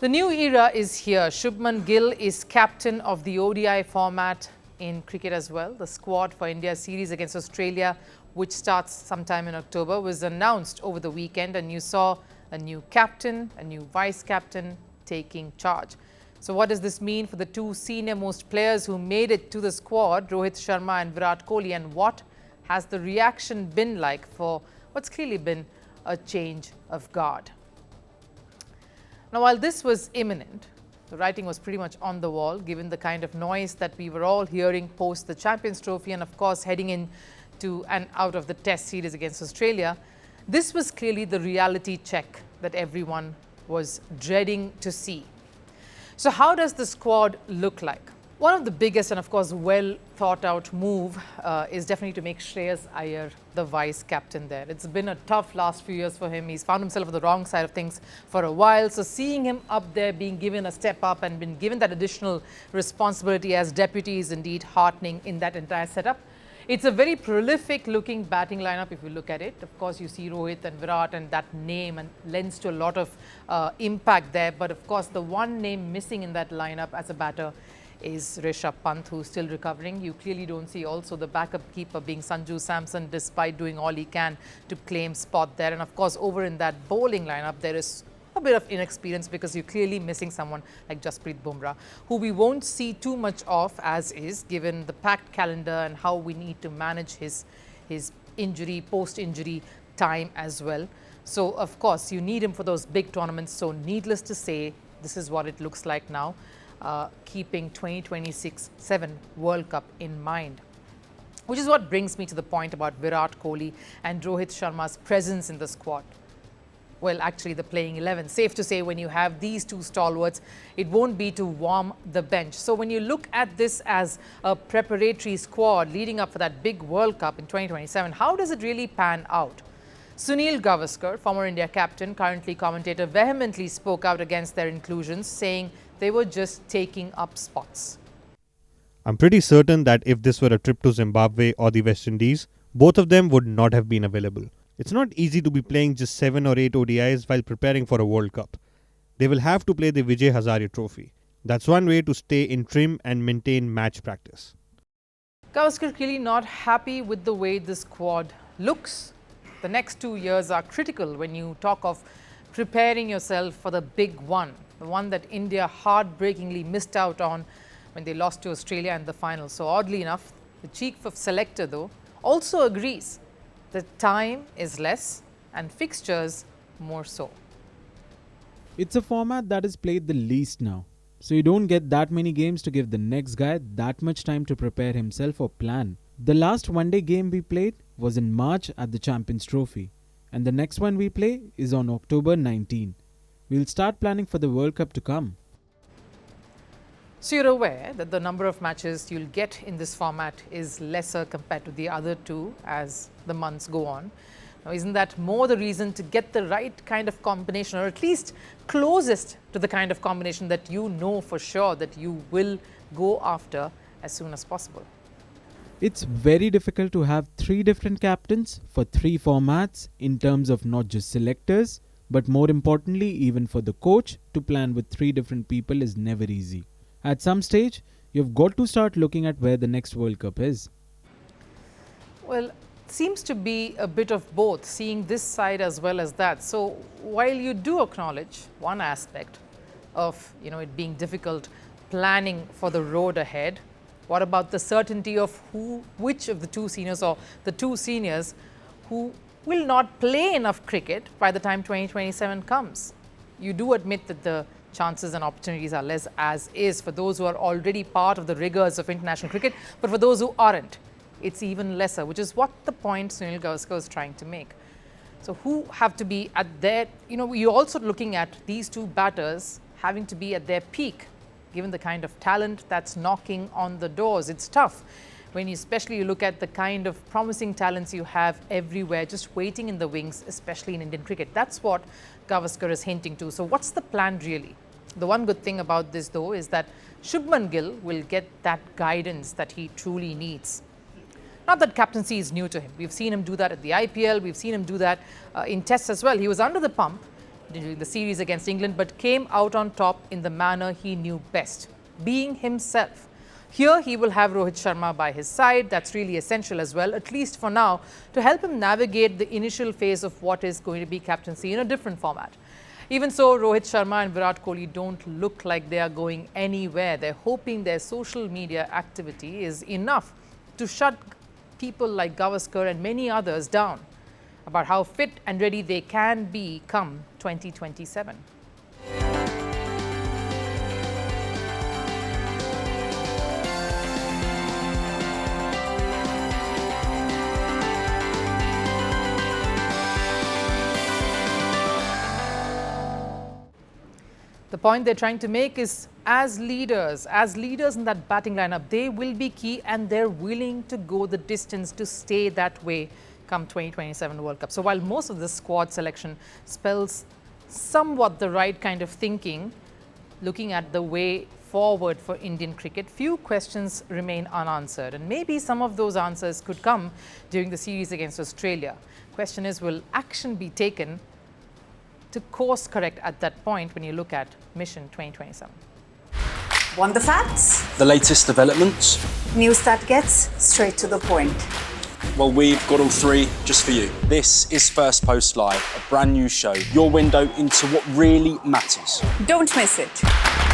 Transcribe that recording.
The new era is here. Shubman Gill is captain of the ODI format in cricket as well. The squad for India's series against Australia, which starts sometime in October, was announced over the weekend, and you saw a new captain, a new vice captain taking charge. So what does this mean for the two senior-most players who made it to the squad, Rohit Sharma and Virat Kohli, and what has the reaction been like for what's clearly been a change of guard? Now, while this was imminent, the writing was pretty much on the wall, given the kind of noise that we were all hearing post the Champions Trophy and, of course, heading into and out of the Test series against Australia. This was clearly the reality check that everyone was dreading to see. So how does the squad look like? One of the biggest and, of course, well thought out move is definitely to make Shreyas Iyer the vice captain there. It's been a tough last few years for him. He's found himself on the wrong side of things for a while. So seeing him up there, being given a step up and been given that additional responsibility as deputy is indeed heartening in that entire setup. It's a very prolific looking batting lineup if you look at it. Of course, you see Rohit and Virat, and that name and lends to a lot of impact there. But of course, the one name missing in that lineup as a batter is Rishabh Pant, who's still recovering. You clearly don't see also the backup keeper being Sanju Samson, despite doing all he can to claim spot there. And of course, over in that bowling lineup, there is a bit of inexperience because you're clearly missing someone like Jasprit Bumrah, who we won't see too much of as is, given the packed calendar and how we need to manage his injury, post-injury time as well. So, of course, you need him for those big tournaments. So, needless to say, this is what it looks like now. Keeping 2026-7 World Cup in mind. Which is what brings me to the point about Virat Kohli and Rohit Sharma's presence in the squad. Well, actually the playing 11. Safe to say when you have these two stalwarts, it won't be to warm the bench. So when you look at this as a preparatory squad leading up for that big World Cup in 2027, how does it really pan out? Sunil Gavaskar, former India captain, currently commentator, vehemently spoke out against their inclusions, saying they were just taking up spots. I'm pretty certain that if this were a trip to Zimbabwe or the West Indies, both of them would not have been available. It's not easy to be playing just 7 or 8 ODIs while preparing for a World Cup. They will have to play the Vijay Hazare Trophy. That's one way to stay in trim and maintain match practice. Gavaskar clearly not happy with the way the squad looks. The next 2 years are critical when you talk of preparing yourself for the big one, the one that India heartbreakingly missed out on when they lost to Australia in the final. So oddly enough, the chief of Selector, though, also agrees that time is less and fixtures more so. It's a format that is played the least now. So you don't get that many games to give the next guy that much time to prepare himself or plan. The last one-day game we played was in March at the Champions Trophy. And the next one we play is on October 19. We'll start planning for the World Cup to come. So you're aware that the number of matches you'll get in this format is lesser compared to the other two as the months go on. Now, isn't that more the reason to get the right kind of combination, or at least closest to the kind of combination that you know for sure that you will go after as soon as possible? It's very difficult to have 3 different captains for 3 formats in terms of not just selectors, but more importantly, even for the coach to plan with 3 different people is never easy. At some stage, you've got to start looking at where the next World Cup is. Well, it seems to be a bit of both, seeing this side as well as that. So while you do acknowledge one aspect of it being difficult planning for the road ahead, what about the certainty of which of the two seniors or the two seniors who will not play enough cricket by the time 2027 comes? You do admit that the chances and opportunities are less as is for those who are already part of the rigors of international cricket, but for those who aren't, it's even lesser, which is what the point Sunil Gavaskar is trying to make. So who have to be at their, you're also looking at these two batters having to be at their peak, given the kind of talent that's knocking on the doors. It's tough when especially you look at the kind of promising talents you have everywhere just waiting in the wings, especially in Indian cricket. That's what Gavaskar is hinting to. So what's the plan really? The one good thing about this, though, is that Shubman Gill will get that guidance that he truly needs. Not that captaincy is new to him. We've seen him do that at the IPL. We've seen him do that in tests as well. He was under the pump during the series against England, but came out on top in the manner he knew best, being himself. Here he will have Rohit Sharma by his side. That's really essential as well, at least for now, to help him navigate the initial phase of what is going to be captaincy in a different format. Even so, Rohit Sharma and Virat Kohli don't look like they are going anywhere. They're hoping their social media activity is enough to shut people like Gavaskar and many others down about how fit and ready they can be come 2027. The point they're trying to make is as leaders in that batting lineup, they will be key and they're willing to go the distance to stay that way come 2027 World Cup. So while most of the squad selection spells somewhat the right kind of thinking, looking at the way forward for Indian cricket, few questions remain unanswered. And maybe some of those answers could come during the series against Australia. Question is, will action be taken to course correct at that point when you look at Mission 2027? Want the facts? The latest developments? News that gets straight to the point. Well, we've got all three just for you. This is Firstpost Live, a brand new show, your window into what really matters. Don't miss it.